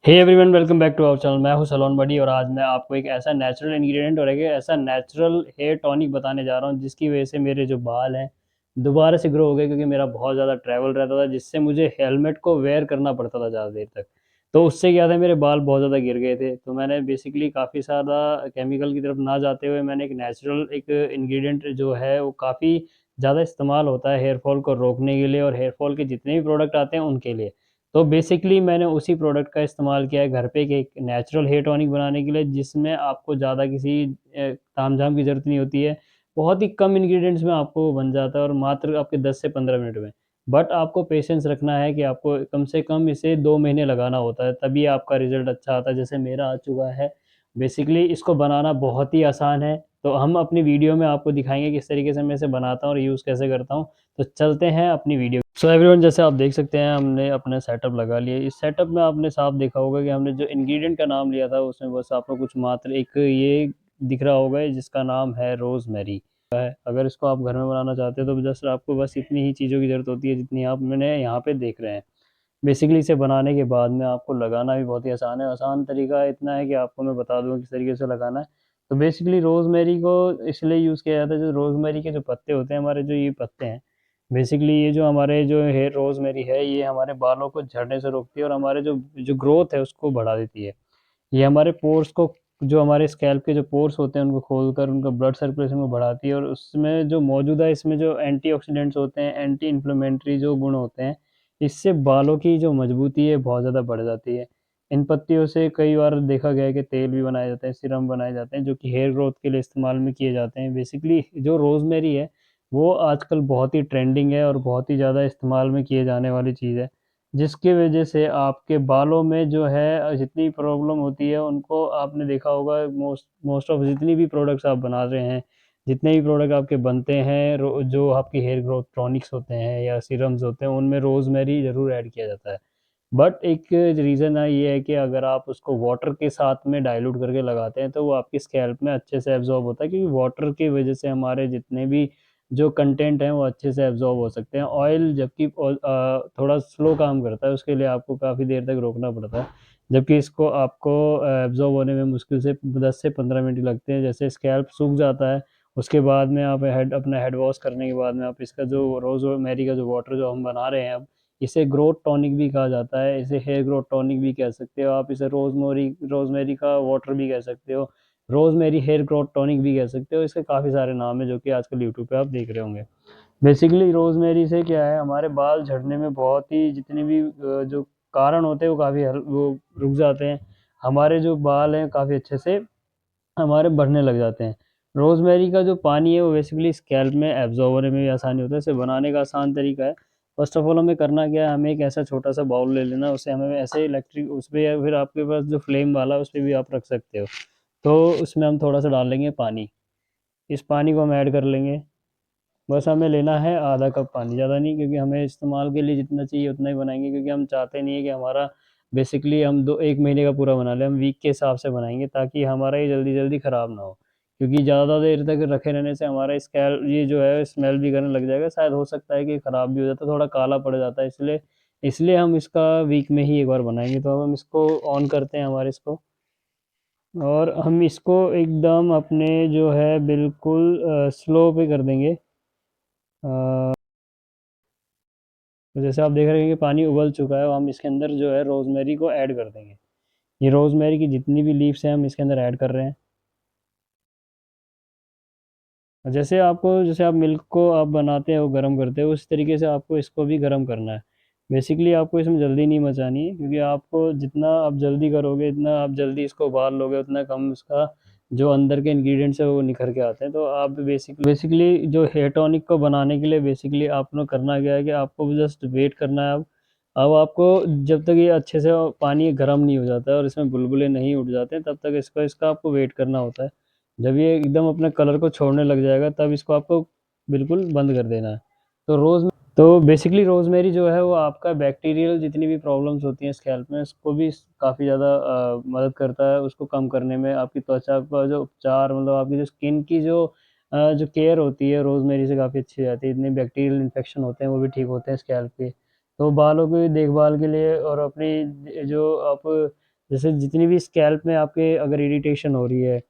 Hey everyone, welcome back to our channel. मैं हूं salon बडी और आज मैं आपको एक ऐसा नेचुरल इंग्रेडिएंट और एक ऐसा नेचुरल हेयर टॉनिक बताने जा रहा हूं जिसकी वजह से मेरे जो बाल हैं दोबारा से ग्रो हो गए, क्योंकि मेरा बहुत ज़्यादा ट्रैवल रहता था जिससे मुझे हेलमेट को वेयर करना पड़ता था ज़्यादा देर तक। तो उससे क्या था, मेरे बाल बहुत ज़्यादा गिर गए थे। तो मैंने बेसिकली काफ़ी ज़्यादा केमिकल की तरफ ना जाते हुए मैंने एक नेचुरल एक इंग्रेडिएंट जो है वो काफ़ी ज़्यादा इस्तेमाल होता है हेयर फॉल को रोकने के लिए और हेयर फॉल के जितने भी प्रोडक्ट आते हैं उनके लिए। तो बेसिकली मैंने उसी प्रोडक्ट का इस्तेमाल किया है घर पे एक नेचुरल हेयर टॉनिक बनाने के लिए, जिसमें आपको ज़्यादा किसी तामझाम की ज़रूरत नहीं होती है। बहुत ही कम इंग्रीडिएंट्स में आपको वो बन जाता है और मात्र आपके 10 से 15 मिनट में। बट आपको पेशेंस रखना है कि आपको कम से कम इसे 2 महीने लगाना होता है, तभी आपका रिज़ल्ट अच्छा आता है, जैसे मेरा आ चुका है। बेसिकली इसको बनाना बहुत ही आसान है, तो हम अपनी वीडियो में आपको दिखाएँगे किस तरीके से मैं इसे बनाता हूँ और यूज़ कैसे करता हूँ। तो चलते हैं अपनी वीडियो। सो एवरीवन, जैसे आप देख सकते हैं हमने अपना सेटअप लगा लिया। इस सेटअप में आपने साफ देखा होगा कि हमने जो इंग्रेडिएंट का नाम लिया था उसमें बस आपको कुछ मात्र एक ये दिख रहा होगा जिसका नाम है रोज़मेरी है। अगर इसको आप घर में बनाना चाहते हो तो जस्ट आपको बस इतनी ही चीज़ों की ज़रूरत होती है जितनी आप मैंने यहाँ पे देख रहे हैं। बेसिकली इसे बनाने के बाद में आपको लगाना भी बहुत ही आसान है। आसान तरीका इतना है कि आपको मैं बता दूँ किस तरीके से लगाना है। तो बेसिकली रोज़मेरी को इसलिए यूज़ किया जाता है, जो रोज़मेरी के जो पत्ते होते हैं, हमारे जो ये पत्ते हैं, बेसिकली ये जो हमारे जो हेयर रोज़मेरी है ये हमारे बालों को झड़ने से रोकती है और हमारे जो जो ग्रोथ है उसको बढ़ा देती है। ये हमारे पोर्स को, जो हमारे स्कैल्प के जो पोर्स होते हैं उनको खोलकर उनका ब्लड सर्कुलेशन को बढ़ाती है और उसमें जो मौजूदा इसमें जो एंटीऑक्सीडेंट्स होते हैं, एंटी इन्फ्लेमेटरी जो गुण होते हैं, इससे बालों की जो मजबूती है बहुत ज़्यादा बढ़ जाती है। इन पत्तियों से कई बार देखा गया है कि तेल भी बनाए जाते हैं, सीरम बनाए जाते हैं, जो कि हेयर ग्रोथ के लिए इस्तेमाल में किए जाते हैं। बेसिकली जो रोज़मेरी है वो आजकल बहुत ही ट्रेंडिंग है और बहुत ही ज़्यादा इस्तेमाल में किए जाने वाली चीज़ है। जिसकी वजह से आपके बालों में जो है जितनी प्रॉब्लम होती है उनको आपने देखा होगा, मोस्ट मोस्ट ऑफ जितनी भी प्रोडक्ट्स आप बना रहे हैं, जितने भी प्रोडक्ट आपके बनते हैं, जो आपकी हेयर ग्रोथ टॉनिक्स होते हैं या सीरम्स होते हैं, उनमें रोज़मेरी ज़रूर ऐड किया जाता है। बट एक रीज़न है ये है कि अगर आप उसको वाटर के साथ में डाइल्यूट करके लगाते हैं तो वो आपकी स्कैल्प में अच्छे से एब्ज़ॉर्ब होता है, क्योंकि वाटर की वजह से हमारे जितने भी जो कंटेंट हैं वो अच्छे से एब्ज़ॉर्ब हो सकते हैं। ऑयल जबकि थोड़ा स्लो काम करता है, उसके लिए आपको काफ़ी देर तक रोकना पड़ता है। जबकि इसको आपको एब्ज़ॉर्ब होने में मुश्किल से 10 से 15 मिनट लगते हैं। जैसे स्कैल्प सूख जाता है, उसके बाद में आप अपना हेड वॉश करने के बाद में आप इसका जो रोज़मेरी का जो वाटर जो हम बना रहे हैं अब, इसे ग्रोथ टॉनिक भी कहा जाता है, इसे हेयर ग्रोथ टॉनिक भी कह सकते हो आप, इसे रोज़मेरी का वाटर भी कह सकते हो, रोज़मेरी हेयर ग्रोथ टॉनिक भी कह सकते हो। इसके काफ़ी सारे नाम हैं जो कि आजकल यूट्यूब पे आप देख रहे होंगे। बेसिकली रोज़मेरी से क्या है, हमारे बाल झड़ने में बहुत ही जितने भी जो कारण होते हैं वो काफ़ी वो रुक जाते हैं। हमारे जो बाल हैं काफ़ी अच्छे से हमारे बढ़ने लग जाते हैं। रोज़मेरी का जो पानी है वो बेसिकली स्कैल्प में एब्ज़ॉर्ब होने में भी आसानी होता है। इसे बनाने का आसान तरीका है, फ़र्स्ट ऑफ़ ऑल हमें करना क्या है, हमें एक ऐसा छोटा-सा बाउल ले लेना, उसे हमें ऐसे इलेक्ट्रिक उसपे या फिर आपके पास जो फ्लेम वाला है उसपे भी आप रख सकते हो। तो उसमें हम थोड़ा-सा डाल लेंगे पानी। इस पानी को हम ऐड कर लेंगे। बस हमें लेना है आधा कप पानी, ज़्यादा नहीं, क्योंकि हमें इस्तेमाल के लिए जितना चाहिए उतना ही बनाएँगे, क्योंकि हम चाहते नहीं है कि हमारा बेसिकली हम 1 महीने का पूरा बना लें, हम वीक के हिसाब से बनाएँगे ताकि हमारा ये जल्दी-जल्दी ख़राब ना हो। क्योंकि ज़्यादा देर तक रखे रहने से हमारा ये जो है स्मेल भी करने लग जाएगा, शायद हो सकता है कि ख़राब भी हो जाता है, थोड़ा काला पड़ जाता है, इसलिए इसलिए हम इसका वीक में ही एक बार बनाएँगे। तो अब हम इसको ऑन करते हैं हमारे इसको, और हम इसको एकदम अपने जो है बिल्कुल स्लो पे कर देंगे। अ तो जैसे आप देख रहे हैं कि पानी उबल चुका है, अब हम इसके अंदर जो है रोज़मेरी को ऐड कर देंगे। ये रोज़मेरी की जितनी भी लीव्स हैं हम इसके अंदर ऐड कर रहे हैं। और जैसे आप मिल्क को आप बनाते हो, गरम करते हो, उस तरीके से आपको इसको भी गरम करना है। बेसिकली आपको इसमें जल्दी नहीं मचानी है, क्योंकि आपको जितना आप जल्दी करोगे, इतना आप जल्दी इसको उबाल लोगे, उतना कम इसका जो अंदर के इंग्रीडिएंट्स हैं वो निखर के आते हैं। तो आप बेसिकली जो हेयर टॉनिक को बनाने के लिए बेसिकली आपको करना क्या है कि आपको जस्ट वेट करना है अब आपको जब तक ये अच्छे से पानी गर्म नहीं हो जाता है और इसमें बुलबुले नहीं उठ जाते हैं, तब तक इसका आपको वेट करना होता है। जब ये एकदम अपने कलर को छोड़ने लग जाएगा तब इसको आपको बिल्कुल बंद कर देना है। तो तो बेसिकली रोज़मेरी जो है वो आपका बैक्टीरियल जितनी भी प्रॉब्लम्स होती हैं स्कैल्प में उसको भी काफ़ी ज़्यादा मदद करता है उसको कम करने में। आपकी त्वचा का जो उपचार, मतलब आपकी जो स्किन की जो केयर होती है रोज़मेरी से काफ़ी अच्छी हो जाती है। इतने बैक्टीरियल इन्फेक्शन होते हैं वो भी ठीक होते हैं स्कैल्प के। तो बालों की देखभाल के लिए और अपनी जो आप जैसे जितनी भी स्कैल्प में आपके अगर इरिटेशन हो रही है,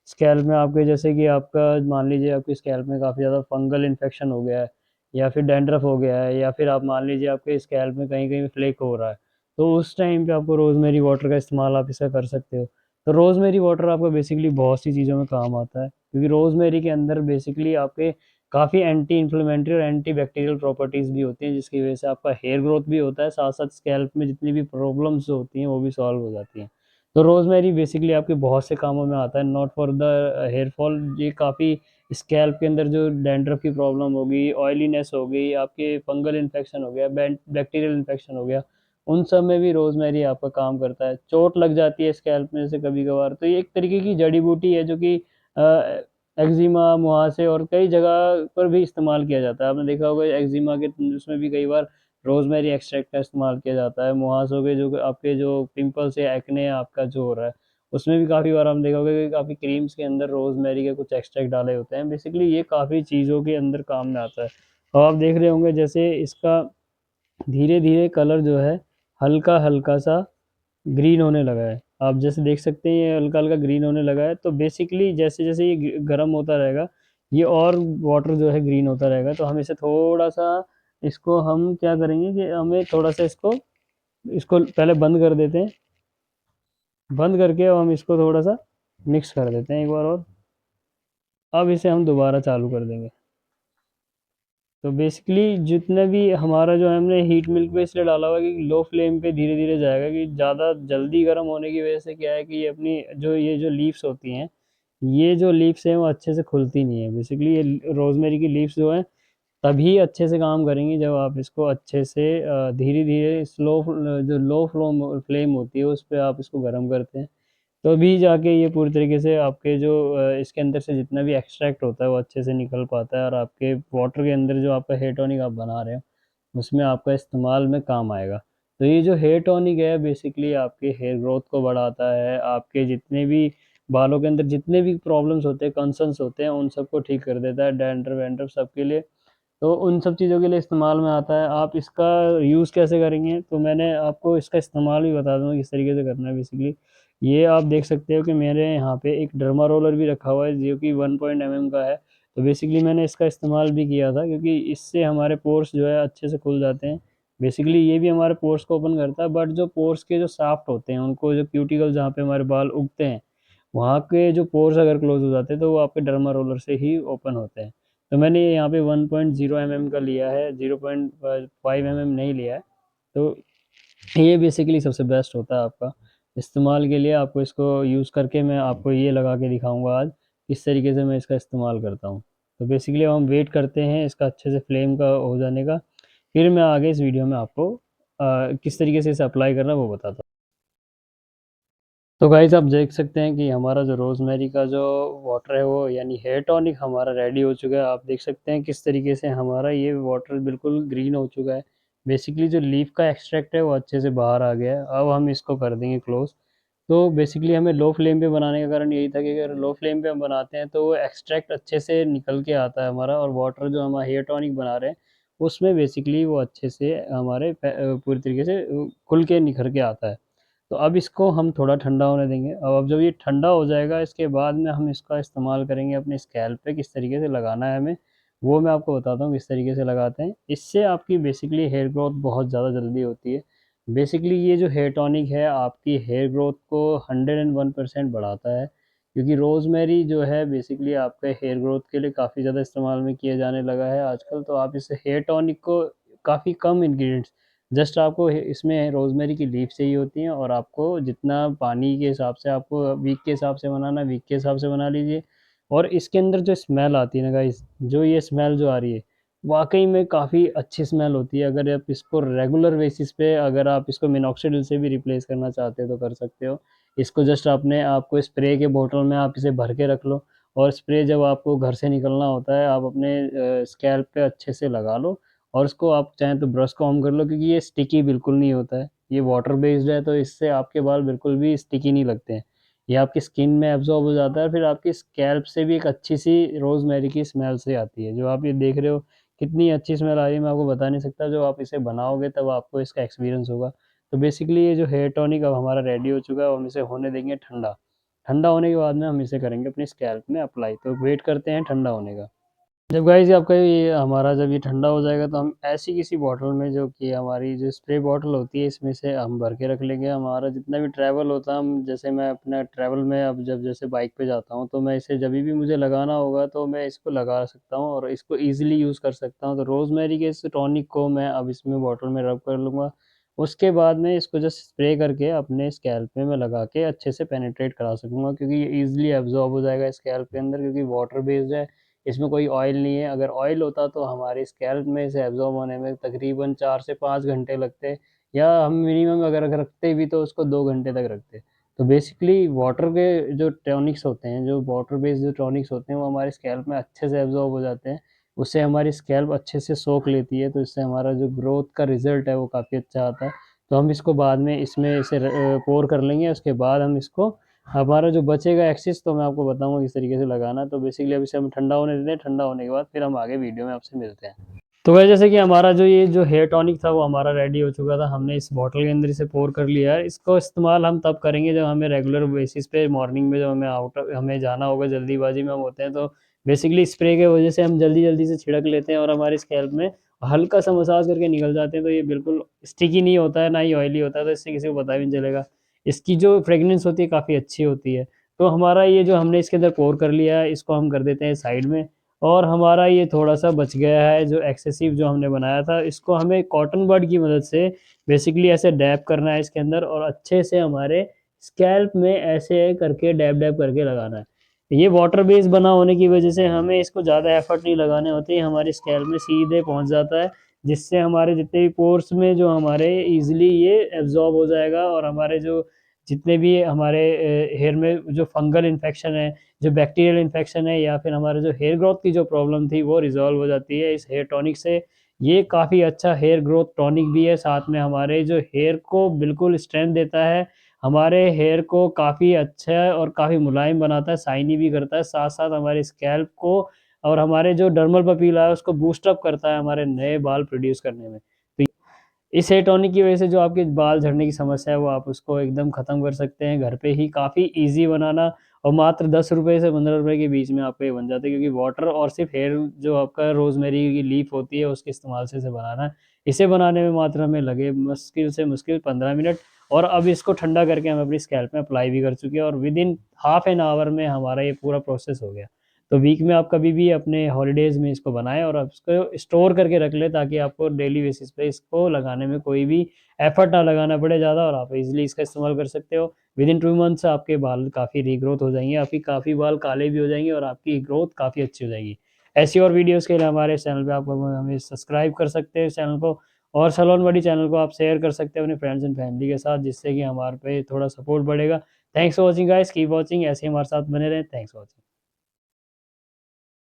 स्कैल्प में आपके जैसे कि आपका मान लीजिए आपकी स्कैल्प में काफ़ी ज़्यादा फंगल इन्फेक्शन हो गया है, या फिर डैंड्रफ हो गया है, या फिर आप मान लीजिए आपके स्कैल्प में कहीं-कहीं फ्लेक हो रहा है, तो उस टाइम पे आपको रोज़मेरी वाटर का इस्तेमाल आप इसका कर सकते हो। तो रोज़मेरी वाटर आपका बेसिकली बहुत सी चीज़ों में काम आता है, क्योंकि रोज़मेरी के अंदर बेसिकली आपके काफ़ी एंटी इन्फ्लेमेटरी और एंटी बैक्टीरियल प्रॉपर्टीज़ भी होती हैं, जिसकी वजह से आपका हेयर ग्रोथ भी होता है, साथ-साथ स्कैल्प में जितनी भी प्रॉब्लम्स होती हैं, वो भी सॉल्व हो जाती हैं। तो रोज़मेरी बेसिकली आपके बहुत से कामों में आता है, not for the hair fall. ये काफ़ी स्कैल्प के अंदर जो डैंड्रफ की प्रॉब्लम हो गई, ऑयलीनेस हो गई, आपके फंगल इन्फेक्शन हो गया, बैक्टीरियल इन्फेक्शन हो गया, उन सब में भी रोज़मेरी आपका काम करता है। चोट लग जाती है स्कैल्प में जैसे कभी-कभार, तो ये एक तरीके की जड़ी-बूटी है जो कि एक्जिमा, मुहासे और कई जगह पर भी इस्तेमाल किया जाता है। आपने देखा होगा एक्जिमा के उसमें भी कई बार रोज़मेरी एक्सट्रैक्ट का इस्तेमाल किया जाता है। मुहासों के जो आपके जो पिंपल्स या एक्ने आपका जो हो रहा है, उसमें भी काफ़ी बार आपने देखा होगा कि काफ़ी क्रीम्स के अंदर रोज़मेरी के कुछ एक्सट्रैक्ट डाले होते हैं। बेसिकली ये काफ़ी चीज़ों के अंदर काम में आता है। और आप देख रहे होंगे जैसे इसका धीरे-धीरे कलर जो है हल्का-हल्का सा ग्रीन होने लगा है। आप जैसे देख सकते हैं ये हल्का-हल्का ग्रीन होने लगा है, तो बेसिकली जैसे-जैसे ये गर्म होता रहेगा, ये और वाटर जो है ग्रीन होता रहेगा। तो हम इसे थोड़ा-सा इसको हम क्या करेंगे कि हमें थोड़ा-सा इसको इसको पहले बंद कर देते हैं। बंद करके अब हम इसको थोड़ा-सा मिक्स कर देते हैं एक बार और। अब इसे हम दोबारा चालू कर देंगे। तो बेसिकली जितने भी हमारा जो है हमने हीट मिल्क पे इसलिए डाला हुआ है कि लो फ्लेम पे धीरे-धीरे जाएगा, कि ज़्यादा जल्दी गर्म होने की वजह से क्या है कि ये अपनी ये जो लीव्स होती हैं, ये जो लीव्स हैं वो अच्छे से खुलती नहीं है। बेसिकली ये रोज़मेरी की लीव्स जो हैं तभी अच्छे से काम करेंगी जब आप इसको अच्छे से धीरे-धीरे जो लो फ्लोम फ्लेम होती है उस पे आप इसको गरम करते हैं। तभी जाके ये पूरी तरीके से आपके जो इसके अंदर से जितना भी एक्सट्रैक्ट होता है वो अच्छे से निकल पाता है, और आपके वाटर के अंदर जो आपका हेयर टॉनिक आप बना रहे हो, उसमें आपका इस्तेमाल में काम आएगा। तो ये जो हेयर टॉनिक है बेसिकली आपके हेयर ग्रोथ को बढ़ाता है, आपके जितने भी बालों के अंदर जितने भी प्रॉब्लम्स होते हैं, कंसर्न्स होते हैं, उन सबको ठीक कर देता है, डैंड्रफ-वैंड्रफ सबके लिए। तो उन सब चीज़ों के लिए इस्तेमाल में आता है। आप इसका यूज़ कैसे करेंगे, तो मैंने आपको इसका इस्तेमाल भी बता दूँगा किस तरीके से करना है बेसिकली। ये आप देख सकते हो कि मेरे यहाँ पे एक डर्मा रोलर भी रखा हुआ है जो कि 1 पॉइंट एमएम का है। तो बेसिकली मैंने इसका इस्तेमाल भी किया था, क्योंकि इससे हमारे पोर्स जो है अच्छे से खुल जाते हैं। बेसिकली ये भी हमारे पोर्स को ओपन करता है, बट जो पोर्स के जो शाफ्ट होते हैं, उनको जो क्यूटिकल जहाँ पे हमारे बाल उगते हैं, वहाँ के जो पोर्स अगर क्लोज़ हो जाते हैं, तो वो आपके डर्मा रोलर से ही ओपन होते हैं। तो मैंने यहाँ पे 1.0 एमएम का लिया है, 0.5 एमएम नहीं लिया है। तो ये बेसिकली सबसे बेस्ट होता है आपका इस्तेमाल के लिए। आपको इसको यूज़ करके मैं आपको ये लगा के दिखाऊँगा आज, किस तरीके से मैं इसका इस्तेमाल करता हूँ। तो बेसिकली हम वेट करते हैं इसका अच्छे से फ्लेम का हो जाने का, फिर मैं आगे इस वीडियो में आपको किस तरीके से इसे अप्लाई करना है वो बताता हूँ। तो गाइज़ आप देख सकते हैं कि हमारा जो रोज़मेरी का जो वाटर है वो यानी हेयर टॉनिक हमारा रेडी हो चुका है। आप देख सकते हैं किस तरीके से हमारा ये वाटर बिल्कुल ग्रीन हो चुका है। बेसिकली जो लीफ का एक्सट्रैक्ट है वो अच्छे से बाहर आ गया है। अब हम इसको कर देंगे क्लोज़। तो बेसिकली हमें लो फ्लेम पे बनाने का कारण यही था कि अगर लो फ्लेम पे हम बनाते हैं तो वो एक्सट्रैक्ट अच्छे से निकल के आता है हमारा, और वाटर जो हम हेयर टॉनिक बना रहे हैं उसमें बेसिकली वो अच्छे से हमारे पूरी तरीके से खुल के निखर के आता है। तो अब इसको हम थोड़ा ठंडा होने देंगे। अब जब ये ठंडा हो जाएगा इसके बाद में हम इसका इस्तेमाल करेंगे अपने स्कैल्प पे, किस तरीके से लगाना है हमें, वो मैं आपको बताता हूँ किस तरीके से लगाते हैं। इससे आपकी बेसिकली हेयर ग्रोथ बहुत ज़्यादा जल्दी होती है। बेसिकली ये जो हेयर टॉनिक है आपकी हेयर ग्रोथ को 101% बढ़ाता है, क्योंकि रोज़मेरी जो है बेसिकली आपके हेयर ग्रोथ के लिए काफ़ी ज़्यादा इस्तेमाल में किया जाने लगा है आजकल। तो आप इस हेयर टॉनिक को काफ़ी कम इंग्रीडिएंट्स, जस्ट आपको इसमें रोज़मेरी की लीफ चाहिए होती हैं, और आपको जितना पानी के हिसाब से आपको वीक के हिसाब से बनाना है, वीक के हिसाब से बना लीजिए। और इसके अंदर जो स्मेल आती है ना गाइस, जो ये स्मेल जो आ रही है, वाक़ई में काफ़ी अच्छी स्मेल होती है। अगर आप इसको रेगुलर बेसिस पे अगर आप इसको मिनॉक्सिडिल से भी रिप्लेस करना चाहते हो तो कर सकते हो। इसको जस्ट अपने आपको स्प्रे के बॉटल में आप इसे भर के रख लो, और स्प्रे जब आपको घर से निकलना होता है आप अपने स्कैल्प पे अच्छे से लगा लो, और उसको आप चाहें तो ब्रश को ऑन कर लो, क्योंकि ये स्टिकी बिल्कुल नहीं होता है। ये वाटर बेस्ड है, तो इससे आपके बाल बिल्कुल भी स्टिकी नहीं लगते हैं। ये आपकी स्किन में एब्ज़ॉर्ब हो जाता है, फिर आपकी स्कैल्प से भी एक अच्छी-सी रोज़मेरी की स्मेल से आती है। जो आप ये देख रहे हो कितनी अच्छी स्मेल आ रही है मैं आपको बता नहीं सकता, जब आप इसे बनाओगे तब आपको इसका एक्सपीरियंस होगा। तो बेसिकली ये जो हेयर टॉनिक अब हमारा रेडी हो चुका है, हम इसे होने देंगे ठंडा। ठंडा होने के बाद में हम इसे करेंगे अपनी स्कैल्प में अप्लाई, तो वेट करते हैं ठंडा होने का। जब गाइस आपका ये हमारा जब ये ठंडा हो जाएगा तो हम ऐसी किसी बॉटल में, जो कि हमारी जो स्प्रे बॉटल होती है, इसमें से हम भर के रख लेंगे। हमारा जितना भी ट्रैवल होता है, हम जैसे मैं अपना ट्रैवल में अब जब जैसे बाइक पे जाता हूँ, तो मैं इसे जब भी मुझे लगाना होगा तो मैं इसको लगा सकता हूँ और इसको ईजिली यूज़ कर सकता हूँ। तो रोज़मेरी के इस टॉनिक को मैं अब इसमें बॉटल में रब कर लूँगा। उसके बाद में इसको जस्ट स्प्रे करके अपने स्कैल्प में मैं लगा के अच्छे से पेनिट्रेट करा सकूँगा, क्योंकि ये ईज़िली एब्ज़ॉर्ब हो जाएगा स्कैल्प के अंदर, क्योंकि वाटर बेस्ड है। इसमें कोई ऑयल नहीं है। अगर ऑयल होता तो हमारे स्कैल्प में इसे एब्ज़ॉर्ब होने में तकरीबन 4 से 5 घंटे लगते, या हम मिनिमम अगर अगर रखते भी तो उसको 2 घंटे तक रखते। तो बेसिकली वाटर के जो टॉनिक्स होते हैं, जो वाटर बेस्ड जो टॉनिक्स होते हैं, वो हमारे स्कैल्प में अच्छे से एब्ज़ॉर्ब हो जाते हैं। उससे हमारी स्कैल्प अच्छे से सोख लेती है, तो इससे हमारा जो ग्रोथ का रिज़ल्ट है वो काफ़ी अच्छा आता है। तो हम इसको बाद में इसमें इसे पोर कर लेंगे, उसके बाद हम इसको, हमारा जो बचेगा एक्सेस, तो मैं आपको बताऊँगा किस तरीके से लगाना। तो बेसिकली अभी इसे हम ठंडा होने देते हैं, ठंडा होने के बाद फिर हम आगे वीडियो में आपसे मिलते हैं। तो वह जैसे कि हमारा जो ये जो हेयर टॉनिक था वो हमारा रेडी हो चुका था, हमने इस बॉटल के अंदर इसे पोर कर लिया है। इसको इस्तेमाल हम तब करेंगे जब हमें रेगुलर बेसिस पे मॉर्निंग में जब हमें जाना होगा, जल्दीबाजी में हम होते हैं, तो बेसिकली स्प्रे की वजह से हम जल्दी-जल्दी से छिड़क लेते हैं और हमारे स्कैल्प में हल्का-सा मसाज करके निकल जाते हैं। तो ये बिल्कुल स्टिकी नहीं होता है, ना ही ऑयली होता है, तो इससे किसी को पता भी नहीं चलेगा। इसकी जो फ्रेग्रेंस होती है काफ़ी अच्छी होती है। तो हमारा ये जो हमने इसके अंदर पोर कर लिया है, इसको हम कर देते हैं साइड में। और हमारा ये थोड़ा-सा बच गया है जो एक्सेसिव जो हमने बनाया था, इसको हमें कॉटन बड की मदद से बेसिकली ऐसे डैब करना है इसके अंदर, और अच्छे से हमारे स्कैल्प में ऐसे करके डैब-डैब करके लगाना है। ये वाटर बेस्ड बना होने की वजह से हमें इसको ज़्यादा एफर्ट नहीं लगाने होते, ये हमारे स्कैल्प में सीधे पहुँच जाता है, जिससे हमारे जितने भी पोर्स में जो हमारे ईज़िली ये एब्ज़ॉर्ब हो जाएगा, और हमारे जो जितने भी हमारे हेयर में जो फंगल इन्फेक्शन है, जो बैक्टीरियल इन्फेक्शन है, या फिर हमारे जो हेयर ग्रोथ की जो प्रॉब्लम थी वो रिज़ॉल्व हो जाती है इस हेयर टॉनिक से। ये काफ़ी अच्छा हेयर ग्रोथ टॉनिक भी है, साथ में हमारे जो हेयर को बिल्कुल स्ट्रेंथ देता है, हमारे हेयर को काफ़ी अच्छा और काफ़ी मुलायम बनाता है, शाइनी भी करता है, साथ-साथ हमारे स्कैल्प को और हमारे जो डर्मल पपीला है उसको बूस्ट अप करता है हमारे नए बाल प्रोड्यूस करने में। तो इस हेयर टॉनिक की वजह से जो आपके बाल झड़ने की समस्या है वो आप उसको एकदम ख़त्म कर सकते हैं घर पे ही, काफ़ी ईज़ी बनाना, और मात्र ₹10 से ₹15 के बीच में आपका ये बन जाता है, क्योंकि वाटर और सिर्फ़ हेयर जो आपका रोज़मेरी की लीफ होती है उसके इस्तेमाल से इसे बनाना है। इसे बनाने में मात्र हमें लगे मुश्किल से मुश्किल 15 मिनट, और अब इसको ठंडा करके हम अपनी स्कैल्प में अप्लाई भी कर चुके हैं, और विदिन हाफ एन आवर में हमारा ये पूरा प्रोसेस हो गया। तो वीक में आप कभी भी अपने हॉलिडेज़ में इसको बनाएँ और आप इसको स्टोर करके रख लें, ताकि आपको डेली बेसिस पे इसको लगाने में कोई भी एफर्ट ना लगाना पड़े ज़्यादा, और आप इज़िली इसका इस्तेमाल कर सकते हो। विदिन 2 मंथ्स आपके बाल काफ़ी रीग्रोथ हो जाएँगे, आपकी काफ़ी बाल काले भी हो जाएँगे और आपकी ग्रोथ काफ़ी अच्छी हो जाएगी। ऐसी और वीडियोज़ के लिए हमारे चैनल पे आप हमें सब्सक्राइब कर सकते हैं इस चैनल को, और सलोन बडी चैनल को आप शेयर कर सकते हैं अपने फ्रेंड्स एंड फैमिली के साथ, जिससे कि हमारे पे थोड़ा सपोर्ट बढ़ेगा। Thanks for watching guys, keep watching, ऐसे ही हमारे साथ बने रहें। Thanks for watching.